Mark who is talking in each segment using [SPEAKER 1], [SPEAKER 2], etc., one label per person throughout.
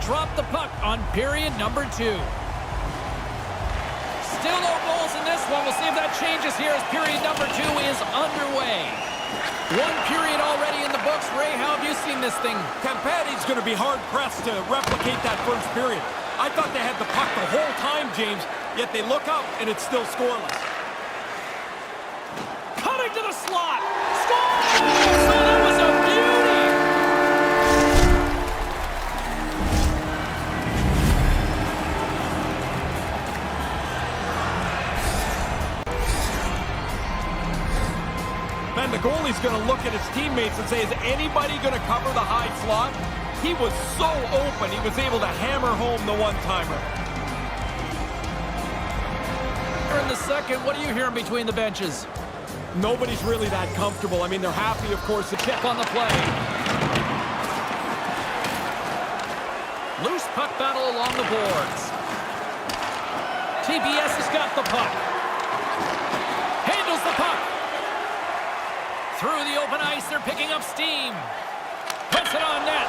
[SPEAKER 1] drop the puck on period number 2. Still no goals in this one. We'll see if that changes here as period number 2 is underway. 1 period already in the books. Ray, how have you seen this thing?
[SPEAKER 2] Tappara's going to be hard-pressed to replicate that first period. I thought they had the puck the whole time, James, yet they look up and it's still scoreless.
[SPEAKER 1] Cutting to the slot. Score! So that was a beauty!
[SPEAKER 2] And the goalie's going to look at his teammates and say, is anybody going to cover the high slot? He was so open, he was able to hammer home the one-timer.
[SPEAKER 1] In the second, what are you hearing between the benches?
[SPEAKER 2] Nobody's really that comfortable. I mean, they're happy, of course, to check
[SPEAKER 1] On the play. Loose puck battle along the boards. TPS has got the puck. Handles the puck. Through the open ice, they're picking up steam. Puts it on net.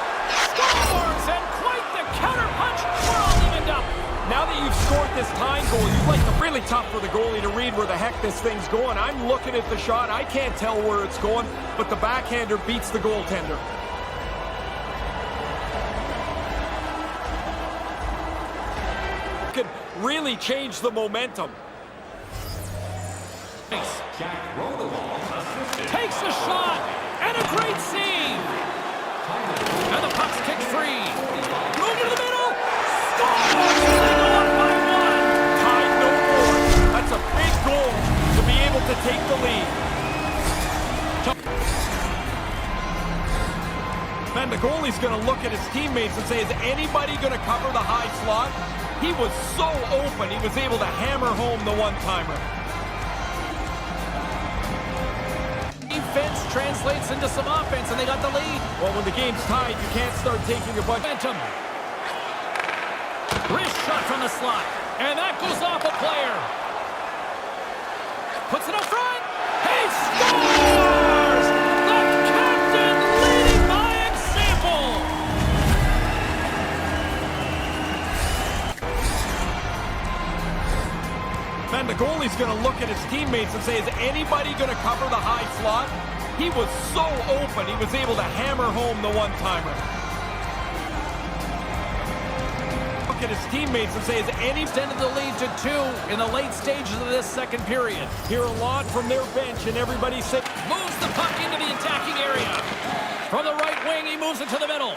[SPEAKER 1] Scores! And quite the counter punch. We're all evened up.
[SPEAKER 2] Now that you've scored this tying goal, you'd like to really tough for the goalie to read where the heck this thing's going. I'm looking at the shot. I can't tell where it's going, but the backhander beats the goaltender. Could really change the momentum.
[SPEAKER 1] Takes a shot, and a great save. And the puck's kicked free. Move to the middle. Scores! They go up by 1.
[SPEAKER 2] Tied no more. That's a big goal to be able to take the lead. And the goalie's going to look at his teammates and say, is anybody going to cover the high slot? He was so open, he was able to hammer home the one-timer.
[SPEAKER 1] Defense translates into some offense, and they got the lead.
[SPEAKER 2] Well, when the game's tied, you can't start taking a bunch.
[SPEAKER 1] Momentum. Wrist shot from the slot, and that goes off a player. Puts it up front. He scores! The captain leading by example.
[SPEAKER 2] And the goalie's going to look at his teammates and say, is anybody going to cover the high slot? He was so open, he was able to hammer home the one-timer. Look at his teammates and say, is any
[SPEAKER 1] Extended the lead to 2 in the late stages of this second period.
[SPEAKER 2] hear a lot from their bench, and everybody say,
[SPEAKER 1] Moves the puck into the attacking area. From the right wing, he moves it to the middle.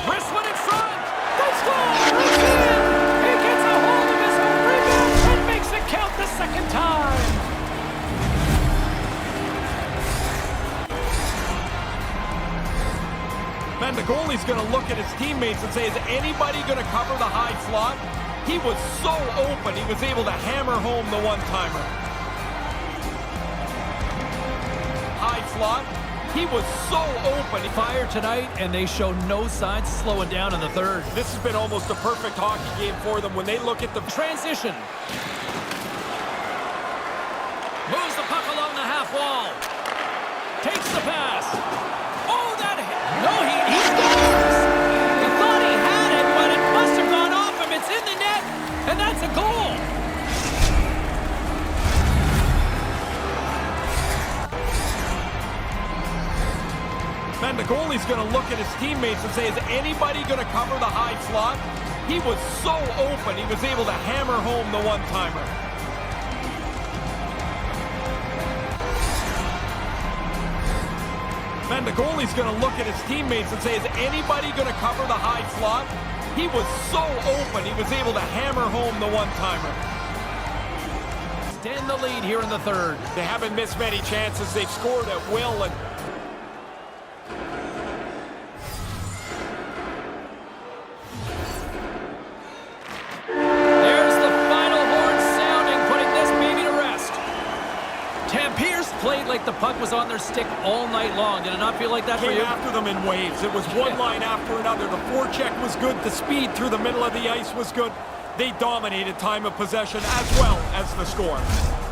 [SPEAKER 1] Wrist one in front. They score! It's in! He gets a hold of his own rebound and makes it count the second time.
[SPEAKER 2] and the goalie's going to look at his teammates and say, is anybody going to cover the high slot? He was so open, he was able to hammer home the one-timer. High slot. He was so open.
[SPEAKER 1] Fire tonight, and they show no signs of slowing down in the third.
[SPEAKER 2] This has been almost a perfect hockey game for them when they look at the
[SPEAKER 1] Transition. Moves the puck along the half wall. Takes the pass. Oh, that hit. No, he scores. He thought he had it, but it must have gone off him. It's in the net, and that's a goal.
[SPEAKER 2] And the goalie's going to look at his teammates and say, is anybody going to cover the high slot? He was so open, he was able to hammer home the one-timer. And the goalie's going to look at his teammates and say, is anybody going to cover the high slot? He was so open, he was able to hammer home the one-timer.
[SPEAKER 1] Extend the lead here in the third.
[SPEAKER 2] They haven't missed many chances. They've scored at will, and
[SPEAKER 1] There's the final horn sounding, putting this baby to rest. Tappara played like the puck was on their stick all night long. Did it not feel like that for
[SPEAKER 2] came
[SPEAKER 1] you?
[SPEAKER 2] after them in waves. It was one line after another. The forecheck was good. The speed through the middle of the ice was good. They dominated time of possession as well as the score.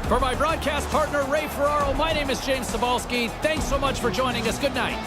[SPEAKER 1] For my broadcast partner, Ray Ferraro, my name is James Cybulski. Thanks so much for joining us. Good night.